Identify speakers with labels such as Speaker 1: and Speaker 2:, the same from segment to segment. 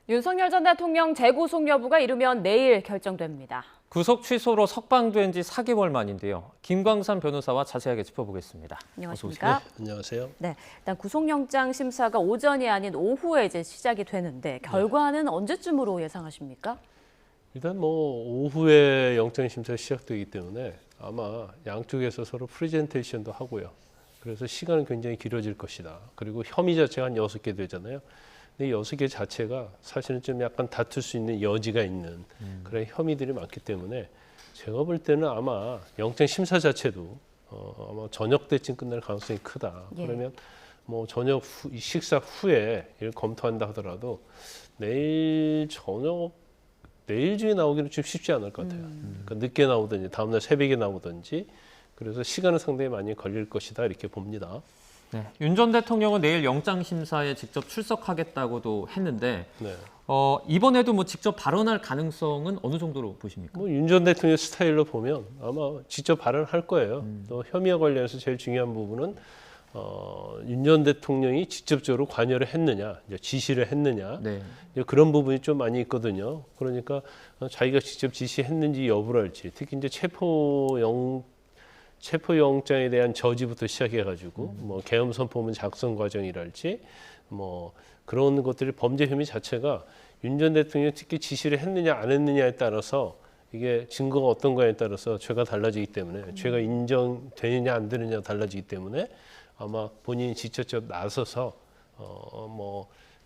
Speaker 1: 윤석열 전 대통령 재구속 여부가 이르면 내일 결정됩니다.
Speaker 2: 구속 취소로 석방된 지 4개월 만인데요. 김광산 변호사와 자세하게 짚어보겠습니다.
Speaker 1: 안녕하십니까?
Speaker 3: 네, 안녕하세요.
Speaker 1: 네, 일단 구속영장 심사가 오전이 아닌 오후에 이제 시작이 되는데 결과는 언제쯤으로 예상하십니까?
Speaker 3: 일단 오후에 영장 심사 시작되기 때문에 아마 양쪽에서 서로 프레젠테이션도 하고요. 그래서 시간은 굉장히 길어질 것이다. 그리고 혐의 자체가 한 6개 되잖아요. 근데 6개 자체가 사실은 좀 약간 다툴 수 있는 여지가 있는 그런 혐의들이 많기 때문에 제가 볼 때는 아마 영장 심사 자체도 아마 저녁 때쯤 끝날 가능성이 크다.
Speaker 1: 예.
Speaker 3: 그러면 저녁 식사 후에 이를 검토한다 하더라도 내일 중에 나오기는 좀 쉽지 않을 것 같아요. 그러니까 늦게 나오든지 다음날 새벽에 나오든지 그래서 시간은 상당히 많이 걸릴 것이다 이렇게 봅니다.
Speaker 2: 네, 윤 전 대통령은 내일 영장 심사에 직접 출석하겠다고도 했는데
Speaker 3: 네.
Speaker 2: 이번에도 직접 발언할 가능성은 어느 정도로 보십니까?
Speaker 3: 윤 전 대통령 스타일로 보면 아마 직접 발언할 거예요. 또 혐의와 관련해서 제일 중요한 부분은 윤 전 대통령이 직접적으로 관여를 했느냐, 이제 지시를 했느냐,
Speaker 2: 네.
Speaker 3: 이제 그런 부분이 좀 많이 있거든요. 그러니까 자기가 직접 지시했는지 여부랄지, 특히 이제 체포영장에 대한 저지부터 시작해가지고 계엄 선포문 작성 과정이랄지 그런 것들이 범죄 혐의 자체가 윤 전 대통령이 특히 지시를 했느냐 안 했느냐에 따라서 이게 증거가 어떤 거에 따라서 죄가 달라지기 때문에 죄가 인정되느냐 안 되느냐 달라지기 때문에 아마 본인이 직접 나서서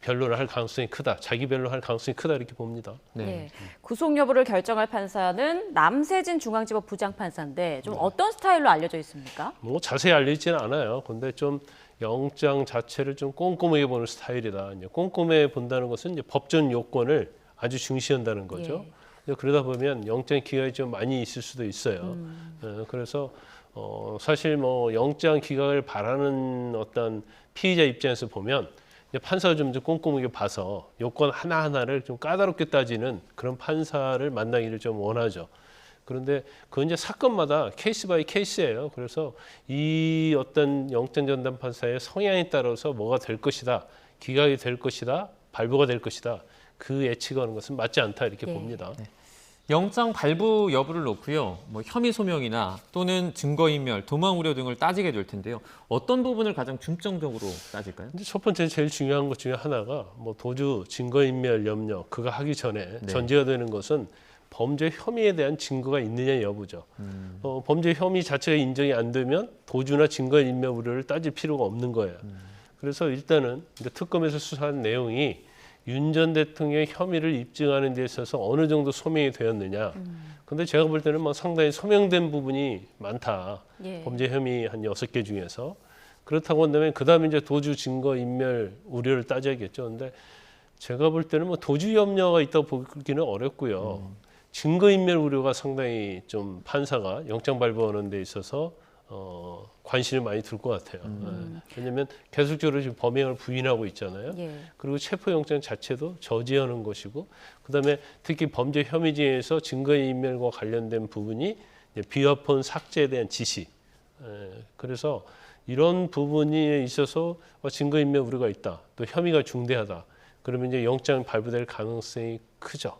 Speaker 3: 변론을 할 가능성이 크다. 자기 변론할 가능성이 크다 이렇게 봅니다.
Speaker 2: 네.
Speaker 1: 네. 구속 여부를 결정할 판사는 남세진 중앙지법 부장판사인데 좀 어떤 스타일로 알려져 있습니까?
Speaker 3: 자세히 알려지는 않아요. 근데 좀 영장 자체를 좀 꼼꼼하게 보는 스타일이다. 이제 꼼꼼하게 본다는 것은 이제 법전 요건을 아주 중시한다는 거죠.
Speaker 1: 예.
Speaker 3: 그러다 보면 영장 기각이 좀 많이 있을 수도 있어요. 그래서 사실 영장 기각을 바라는 어떤 피의자 입장에서 보면 판사가 좀 꼼꼼하게 봐서 요건 하나하나를 좀 까다롭게 따지는 그런 판사를 만나기를 좀 원하죠. 그런데 그건 이제 사건마다 케이스 바이 케이스예요. 그래서 이 어떤 영장 전담 판사의 성향에 따라서 뭐가 될 것이다, 기각이 될 것이다, 발부가 될 것이다. 그 예측하는 것은 맞지 않다 이렇게
Speaker 1: 네.
Speaker 3: 봅니다.
Speaker 2: 네. 영장 발부 여부를 놓고요, 혐의 소명이나 또는 증거인멸, 도망 우려 등을 따지게 될 텐데요. 어떤 부분을 가장 중점적으로 따질까요?
Speaker 3: 근데 첫 번째 제일 중요한 것 중에 하나가 도주, 증거인멸 염려 그거 하기 전에
Speaker 2: 네.
Speaker 3: 전제가 되는 것은 범죄 혐의에 대한 증거가 있느냐 여부죠. 범죄 혐의 자체가 인정이 안 되면 도주나 증거인멸 우려를 따질 필요가 없는 거예요. 그래서 일단은 이제 특검에서 수사한 내용이 윤 전 대통령의 혐의를 입증하는 데 있어서 어느 정도 소명이 되었느냐. 근데 제가 볼 때는 상당히 소명된 부분이 많다.
Speaker 1: 예.
Speaker 3: 범죄 혐의 한 6개 중에서. 그렇다고 한다면 그다음에 이제 도주 증거 인멸 우려를 따져야겠죠. 근데 제가 볼 때는 도주 염려가 있다고 보기는 어렵고요. 증거 인멸 우려가 상당히 좀 판사가 영장 발부하는 데 있어서 관심을 많이 둘 것 같아요. 왜냐하면 계속적으로 지금 범행을 부인하고 있잖아요.
Speaker 1: 예.
Speaker 3: 그리고 체포영장 자체도 저지하는 것이고, 그다음에 특히 범죄 혐의지에서 증거인멸과 관련된 부분이 이제 비화폰 삭제에 대한 지시. 그래서 이런 부분에 있어서 증거인멸 우려가 있다, 또 혐의가 중대하다. 그러면 이제 영장 발부될 가능성이 크죠.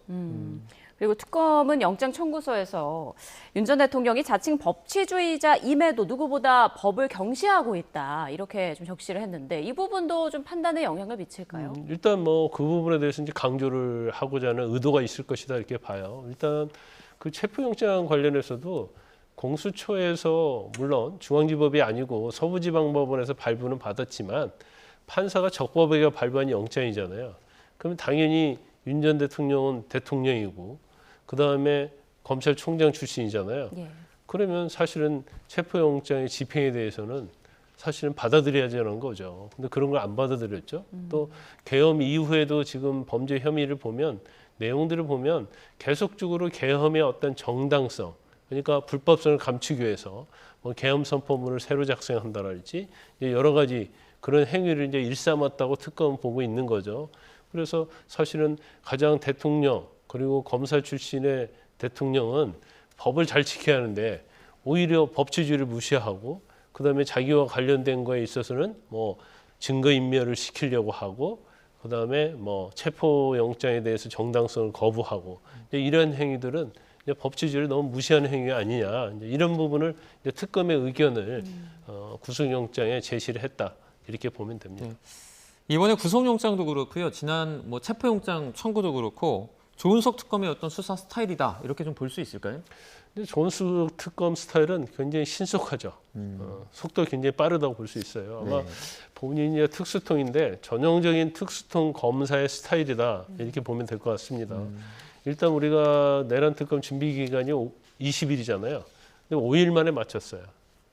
Speaker 1: 그리고 특검은 영장 청구서에서 윤 전 대통령이 자칭 법치주의자임에도 누구보다 법을 경시하고 있다 이렇게 좀 적시를 했는데 이 부분도 좀 판단에 영향을 미칠까요?
Speaker 3: 일단 그 부분에 대해서 이제 강조를 하고자 하는 의도가 있을 것이다 이렇게 봐요. 일단 그 체포영장 관련해서도 공수처에서 물론 중앙지법이 아니고 서부지방법원에서 발부는 받았지만 판사가 적법하게 발부한 영장이잖아요. 그럼 당연히 윤 전 대통령은 대통령이고 그 다음에 검찰총장 출신이잖아요.
Speaker 1: 예.
Speaker 3: 그러면 사실은 체포영장의 집행에 대해서는 사실은 받아들여야 하는 거죠. 근데 그런 걸 안 받아들였죠. 또 계엄 이후에도 지금 범죄 혐의를 보면 내용들을 보면 계속적으로 계엄의 어떤 정당성, 그러니까 불법성을 감추기 위해서 계엄 선포문을 새로 작성한다랄지 여러 가지 그런 행위를 이제 일삼았다고 특검은 보고 있는 거죠. 그래서 사실은 가장 대통령 그리고 검사 출신의 대통령은 법을 잘 지켜야 하는데 오히려 법치주의를 무시하고 그다음에 자기와 관련된 거에 있어서는 증거인멸을 시키려고 하고 그다음에 뭐 체포영장에 대해서 정당성을 거부하고 이제 이런 행위들은 이제 법치주의를 너무 무시하는 행위가 아니냐, 이제 이런 부분을 이제 특검의 의견을 구속영장에 제시를 했다 이렇게 보면 됩니다.
Speaker 2: 네. 이번에 구속영장도 그렇고요. 지난 뭐 체포영장 청구도 그렇고 조은석 특검의 어떤 수사 스타일이다 이렇게 좀 볼 수 있을까요?
Speaker 3: 근데 조은석 특검 스타일은 굉장히 신속하죠. 속도 굉장히 빠르다고 볼 수 있어요. 아마
Speaker 2: 네.
Speaker 3: 본인이 특수통인데 전형적인 특수통 검사의 스타일이다 이렇게 보면 될 것 같습니다. 일단 우리가 내란 특검 준비 기간이 20일이잖아요. 근데 5일 만에 마쳤어요.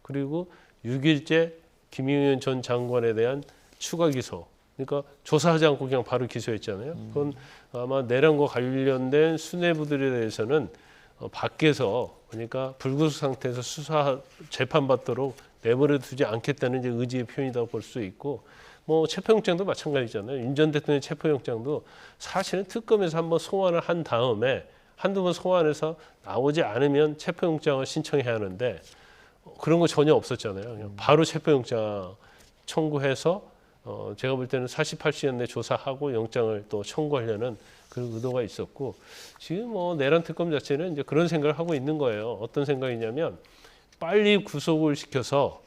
Speaker 3: 그리고 6일째 김용현 전 장관에 대한 추가 기소. 그러니까 조사하지 않고 그냥 바로 기소했잖아요. 그건 아마 내란과 관련된 수뇌부들에 대해서는 밖에서, 그러니까 불구속 상태에서 수사 재판받도록 내버려 두지 않겠다는 이제 의지의 표현이라고 볼 수 있고, 뭐 체포영장도 마찬가지잖아요. 윤 전 대통령 체포영장도 사실은 특검에서 한번 소환을 한 다음에 한두 번 소환해서 나오지 않으면 체포영장을 신청해야 하는데 그런 거 전혀 없었잖아요. 그냥 바로 체포영장 청구해서 제가 볼 때는 48시간 내 조사하고 영장을 또 청구하려는 그런 의도가 있었고, 지금 뭐 내란 특검 자체는 이제 그런 생각을 하고 있는 거예요. 어떤 생각이냐면 빨리 구속을 시켜서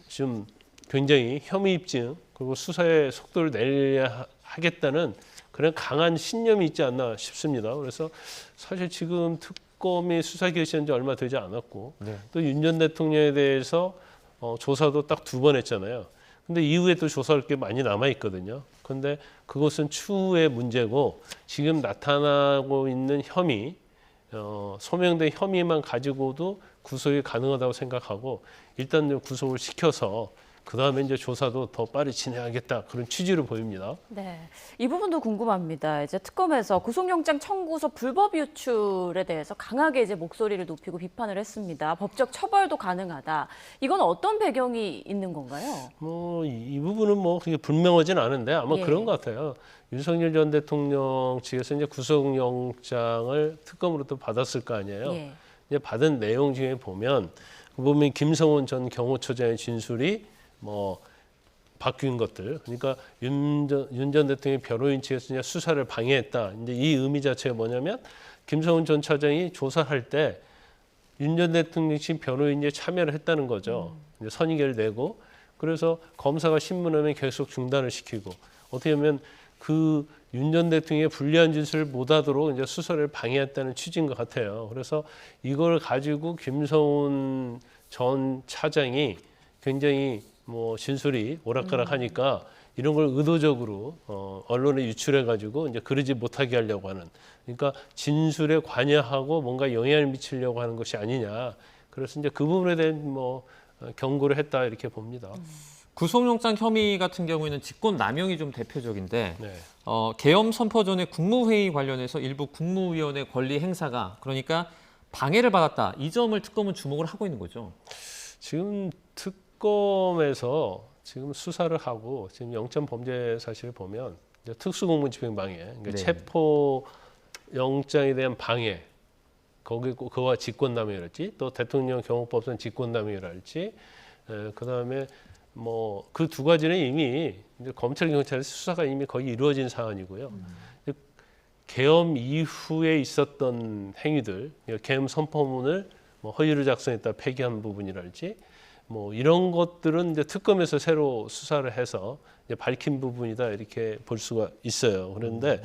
Speaker 3: 지금 굉장히 혐의 입증 그리고 수사의 속도를 내야 하겠다는 그런 강한 신념이 있지 않나 싶습니다. 그래서 사실 지금 특검이 수사 개시한 지 얼마 되지 않았고
Speaker 2: 네.
Speaker 3: 또 윤 전 대통령에 대해서 조사도 딱 2번 했잖아요. 근데 이후에 또 조사할 게 많이 남아 있거든요. 그런데 그것은 추후의 문제고 지금 나타나고 있는 혐의, 소명된 혐의만 가지고도 구속이 가능하다고 생각하고 일단 구속을 시켜서 그 다음에 이제 조사도 더 빨리 진행하겠다 그런 취지로 보입니다.
Speaker 1: 네, 이 부분도 궁금합니다. 이제 특검에서 구속영장 청구서 불법 유출에 대해서 강하게 이제 목소리를 높이고 비판을 했습니다. 법적 처벌도 가능하다. 이건 어떤 배경이 있는 건가요?
Speaker 3: 뭐 이 부분은 뭐 그게 분명하진 않은데 아마
Speaker 1: 예.
Speaker 3: 그런 것 같아요. 윤석열 전 대통령 측에서 이제 구속영장을 특검으로 또 받았을 거 아니에요.
Speaker 1: 예.
Speaker 3: 이제 받은 내용 중에 보면 김성훈 전 경호처장의 진술이 뭐 바뀐 것들, 그러니까 윤 전 대통령의 변호인 측에서 이제 수사를 방해했다. 이제 이 의미 자체가 뭐냐면 김성훈 전 차장이 조사할 때 윤 전 대통령 측 변호인이 참여를 했다는 거죠. 이제 선의결 내고 그래서 검사가 신문하면 계속 중단을 시키고 어떻게 보면 그 윤 전 대통령의 불리한 진술을 못하도록 이제 수사를 방해했다는 취지인 것 같아요. 그래서 이걸 가지고 김성훈 전 차장이 굉장히 뭐 진술이 오락가락하니까 이런 걸 의도적으로 언론에 유출해 가지고 이제 그러지 못하게 하려고 하는, 그러니까 진술에 관여하고 뭔가 영향을 미치려고 하는 것이 아니냐. 그래서 이제 그 부분에 대한 뭐 경고를 했다 이렇게 봅니다.
Speaker 2: 구속영장 혐의 같은 경우에는 직권남용이 좀 대표적인데
Speaker 3: 네.
Speaker 2: 계엄 선포 전에 국무회의 관련해서 일부 국무위원의 권리 행사가 그러니까 방해를 받았다. 이 점을 특검은 주목을 하고 있는 거죠.
Speaker 3: 지금 특검에서 지금 수사를 하고 지금 영장 범죄 사실을 보면 이제 특수공무집행방해, 그러니까
Speaker 2: 네.
Speaker 3: 체포 영장에 대한 방해, 그와 직권남용이랄지 또 대통령 경호법상 직권남용이랄지, 그다음에 뭐 그 두 가지는 이미 이제 검찰 경찰에서 수사가 이미 거의 이루어진 사안이고요. 계엄 이후에 있었던 행위들, 계엄 선포문을 뭐 허위로 작성했다 폐기한 부분이랄지, 뭐 이런 것들은 이제 특검에서 새로 수사를 해서 이제 밝힌 부분이다 이렇게 볼 수가 있어요. 그런데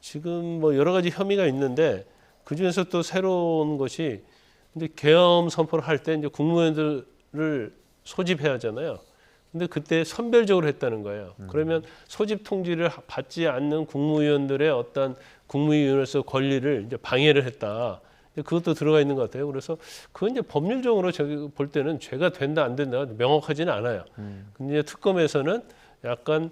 Speaker 3: 지금 뭐 여러 가지 혐의가 있는데 그 중에서 또 새로운 것이 이제 계엄 선포를 할 때 이제 국무위원들을 소집해야 하잖아요. 근데 그때 선별적으로 했다는 거예요. 그러면 소집 통지를 받지 않는 국무위원들의 어떤 국무위원으로서 권리를 이제 방해를 했다. 그것도 들어가 있는 것 같아요. 그래서 그건 이제 법률적으로 저기 볼 때는 죄가 된다 안 된다 명확하지는 않아요. 근데 이제 특검에서는 약간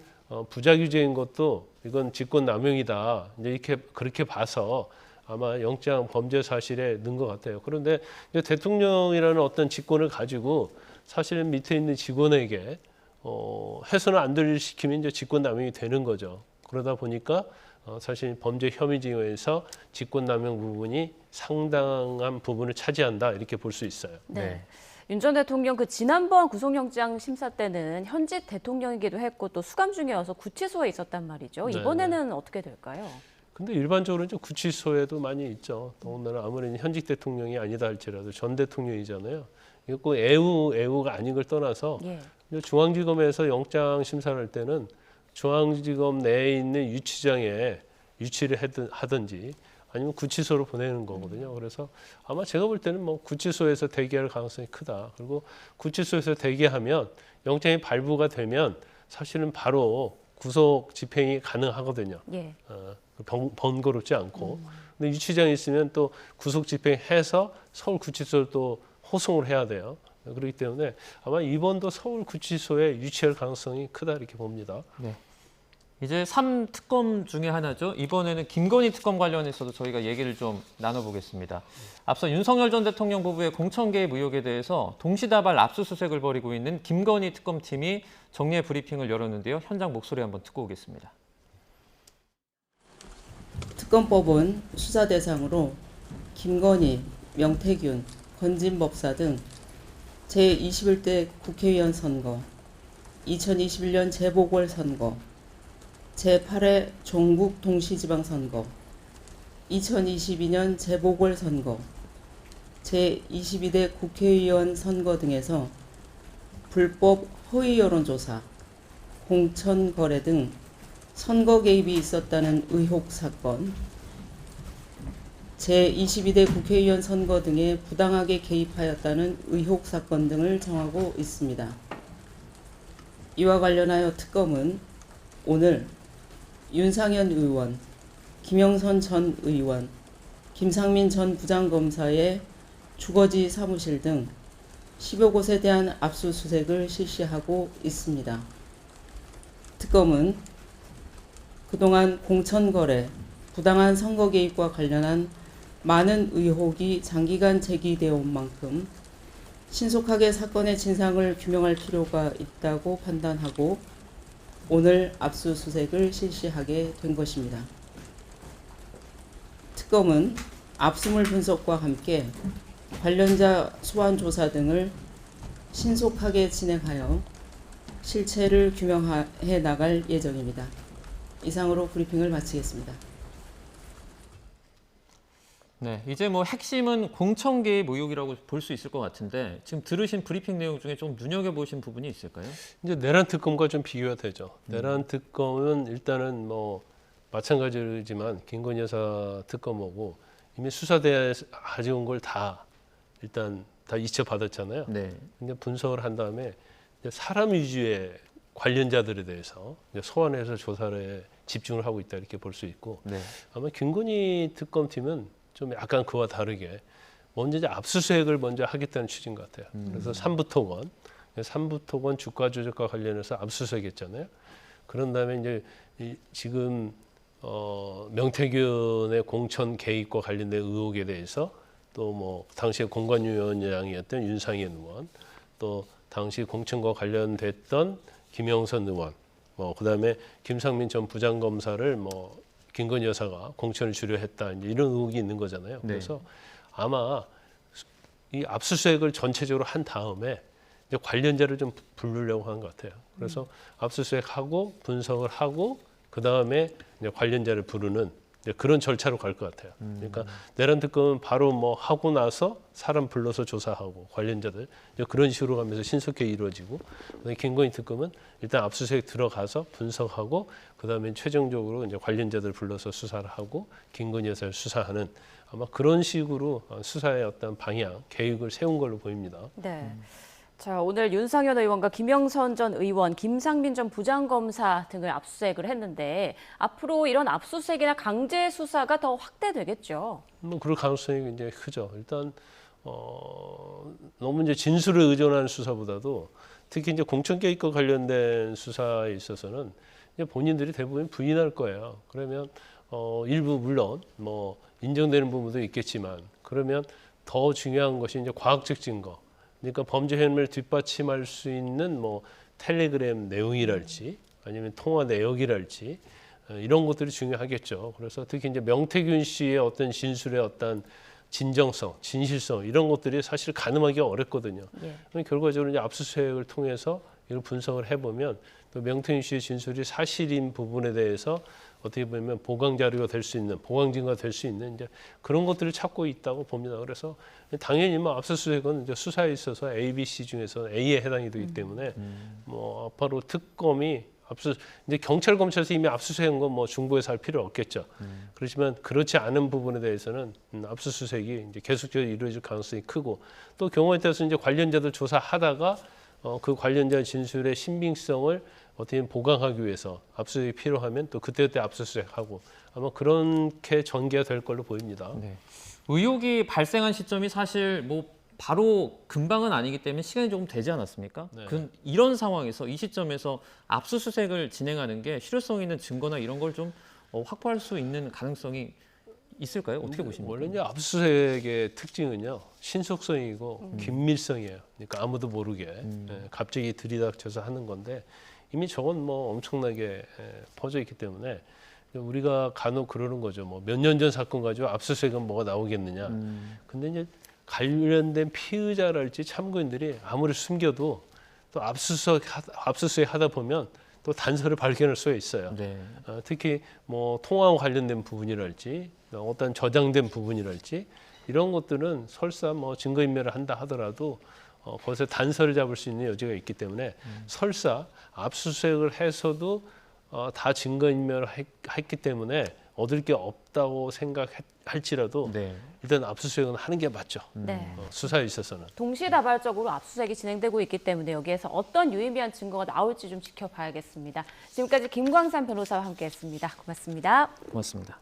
Speaker 3: 부작위적인 것도 이건 직권남용이다. 이제 이렇게 그렇게 봐서 아마 영장 범죄 사실에 넣은 것 같아요. 그런데 이제 대통령이라는 어떤 직권을 가지고 사실은 밑에 있는 직원에게 해서는 안 될 시키면 이제 직권남용이 되는 거죠. 그러다 보니까 사실 범죄 혐의 징후에서 직권남용 부분이 상당한 부분을 차지한다 이렇게 볼 수 있어요.
Speaker 1: 네. 윤 전 대통령 그 지난번 구속영장 심사 때는 현직 대통령이기도 했고 또 수감 중이어서 구치소에 있었단 말이죠.
Speaker 3: 네,
Speaker 1: 이번에는 어떻게 될까요?
Speaker 3: 근데 일반적으로 이제 구치소에도 많이 있죠. 더군다나 아무리 현직 대통령이 아니다 할지라도 전 대통령이잖아요. 이거 꼭 애우가 아닌 걸 떠나서
Speaker 1: 예.
Speaker 3: 중앙지검에서 영장 심사를 할 때는 중앙지검 내에 있는 유치장에 유치를 하든지 아니면 구치소로 보내는 거거든요. 그래서 아마 제가 볼 때는 뭐 구치소에서 대기할 가능성이 크다. 그리고 구치소에서 대기하면 영장이 발부가 되면 사실은 바로 구속 집행이 가능하거든요.
Speaker 1: 예.
Speaker 3: 번거롭지 않고. 근데 유치장에 있으면 또 구속 집행해서 서울 구치소를 또 호송을 해야 돼요. 그렇기 때문에 아마 이번도 서울 구치소에 유치할 가능성이 크다 이렇게 봅니다.
Speaker 2: 네. 이제 3특검 중에 하나죠. 이번에는 김건희 특검 관련해서도 저희가 얘기를 좀 나눠보겠습니다. 앞서 윤석열 전 대통령 부부의 공천 개입 의혹에 대해서 동시다발 압수수색을 벌이고 있는 김건희 특검팀이 정례 브리핑을 열었는데요. 현장 목소리 한번 듣고 오겠습니다.
Speaker 4: 특검법은 수사 대상으로 김건희, 명태균, 건진법사 등 제21대 국회의원 선거, 2021년 재보궐선거, 제8회 종북 동시지방선거, 2022년 재보궐선거, 제22대 국회의원 선거 등에서 불법 허위 여론조사, 공천 거래 등 선거 개입이 있었다는 의혹 사건, 제22대 국회의원 선거 등에 부당하게 개입하였다는 의혹 사건 등을 정하고 있습니다. 이와 관련하여 특검은 오늘 윤상현 의원, 김영선 전 의원, 김상민 전 부장검사의 주거지 사무실 등 10여 곳에 대한 압수수색을 실시하고 있습니다. 특검은 그동안 공천거래, 부당한 선거 개입과 관련한 많은 의혹이 장기간 제기되어 온 만큼 신속하게 사건의 진상을 규명할 필요가 있다고 판단하고 오늘 압수수색을 실시하게 된 것입니다. 특검은 압수물 분석과 함께 관련자 소환 조사 등을 신속하게 진행하여 실체를 규명해 나갈 예정입니다. 이상으로 브리핑을 마치겠습니다.
Speaker 2: 네, 이제 뭐 핵심은 공천 개입 의혹이라고 볼 수 있을 것 같은데 지금 들으신 브리핑 내용 중에 좀 눈여겨보신 부분이 있을까요?
Speaker 3: 이제 내란 특검과 좀 비교가 되죠. 내란 특검은 일단은 뭐 마찬가지지만 김건희 여사 특검하고 이미 수사대에 가져온 걸 다 일단 다 이첩받았잖아요.
Speaker 2: 네.
Speaker 3: 근데 분석을 한 다음에 이제 사람 위주의 관련자들에 대해서 이제 소환해서 조사에 집중을 하고 있다 이렇게 볼 수 있고
Speaker 2: 네.
Speaker 3: 아마 김건희 특검팀은 좀 약간 그와 다르게 먼저 이제 압수수색을 먼저 하겠다는 취지인 것 같아요. 그래서 삼부토건 주가 조작과 관련해서 압수수색했잖아요. 그런 다음에 이제 지금 명태균의 공천 개입과 관련된 의혹에 대해서 또 뭐 당시에 공관위원장이었던 윤상현 의원, 또 당시 공천과 관련됐던 김영선 의원, 뭐 그다음에 김상민 전 부장검사를 뭐 김건희 여사가 공천을 주려했다 이런 의혹이 있는 거잖아요.
Speaker 2: 네.
Speaker 3: 그래서 아마 이 압수수색을 전체적으로 한 다음에 이제 관련자를 좀 부르려고 하는 것 같아요. 그래서 압수수색하고 분석을 하고 그 다음에 관련자를 부르는 이제 그런 절차로 갈 것 같아요. 그러니까 내란 특검은 바로 뭐 하고 나서 사람 불러서 조사하고 관련자들 이제 그런 식으로 가면서 신속하게 이루어지고 김건희 특검은 일단 압수수색 들어가서 분석하고 그 다음에 최종적으로 이제 관련자들 불러서 수사를 하고 김건희 여사를 수사하는 아마 그런 식으로 수사의 어떤 방향, 계획을 세운 걸로 보입니다.
Speaker 1: 네. 자, 오늘 윤상현 의원과 김영선 전 의원, 김상민 전 부장검사 등을 압수수색을 했는데 앞으로 이런 압수수색이나 강제 수사가 더 확대되겠죠.
Speaker 3: 뭐 그럴 가능성이 굉장히 크죠. 일단 너무 이제 진술에 의존하는 수사보다도 특히 이제 공천 개입과 관련된 수사에 있어서는 이제 본인들이 대부분 부인할 거예요. 그러면 일부 물론 뭐 인정되는 부분도 있겠지만 그러면 더 중요한 것이 이제 과학적 증거. 그러니까 범죄 혐의를 뒷받침할 수 있는 뭐 텔레그램 내용이랄지 아니면 통화 내역이랄지 이런 것들이 중요하겠죠. 그래서 특히 이제 명태균 씨의 어떤 진술의 어떤 진정성, 진실성 이런 것들이 사실 가늠하기가 어렵거든요.
Speaker 1: 예.
Speaker 3: 그럼 결과적으로 이제 압수수색을 통해서 이걸 분석을 해보면 또 명태균 씨의 진술이 사실인 부분에 대해서 어떻게 보면 보강 자료가 될 수 있는, 보강 증거가 될 수 있는 이제 그런 것들을 찾고 있다고 봅니다. 그래서 당연히 뭐 압수수색은 이제 수사에 있어서 A, B, C 중에서 A에 해당이 되기 때문에 뭐 앞으로 특검이 이제 경찰 검찰에서 이미 압수수색한 건 뭐 중부에서 할 필요 없겠죠. 그렇지만 그렇지 않은 부분에 대해서는 압수수색이 이제 계속적으로 이루어질 가능성이 크고 또 경우에 따라서 이제 관련자들 조사하다가 그 관련자 진술의 신빙성을 어떻게 보강하기 위해서 압수수색이 필요하면 또 그때그때 압수수색하고 아마 그렇게 전개가 될 걸로 보입니다.
Speaker 2: 네. 의혹이 발생한 시점이 사실 뭐 바로 금방은 아니기 때문에 시간이 조금 되지 않았습니까?
Speaker 3: 네.
Speaker 2: 이런 상황에서 이 시점에서 압수수색을 진행하는 게 실효성 있는 증거나 이런 걸 좀 확보할 수 있는 가능성이 있을까요? 어떻게 보십니까?
Speaker 3: 원래 이제 압수수색의 특징은요 신속성이고 긴밀성이에요. 그러니까 아무도 모르게 갑자기 들이닥쳐서 하는 건데 이미 저건 뭐 엄청나게 퍼져 있기 때문에 우리가 간혹 그러는 거죠. 뭐 몇 년 전 사건 가지고 압수수색은 뭐가 나오겠느냐. 근데 이제 관련된 피의자랄지 참고인들이 아무리 숨겨도 또 압수수색 하다 보면 또 단서를 발견할 수가 있어요.
Speaker 2: 네.
Speaker 3: 특히 뭐 통화와 관련된 부분이랄지 어떤 저장된 부분이랄지 이런 것들은 설사 뭐 증거인멸을 한다 하더라도 벌써 단서를 잡을 수 있는 여지가 있기 때문에 설사 압수수색을 해서도 다 증거인멸을 했기 때문에 얻을 게 없다고 생각할지라도
Speaker 2: 네.
Speaker 3: 일단 압수수색은 하는 게 맞죠.
Speaker 1: 네.
Speaker 3: 수사에 있어서는.
Speaker 1: 동시다발적으로 압수수색이 진행되고 있기 때문에 여기에서 어떤 유의미한 증거가 나올지 좀 지켜봐야겠습니다. 지금까지 김광산 변호사와 함께했습니다. 고맙습니다.
Speaker 2: 고맙습니다.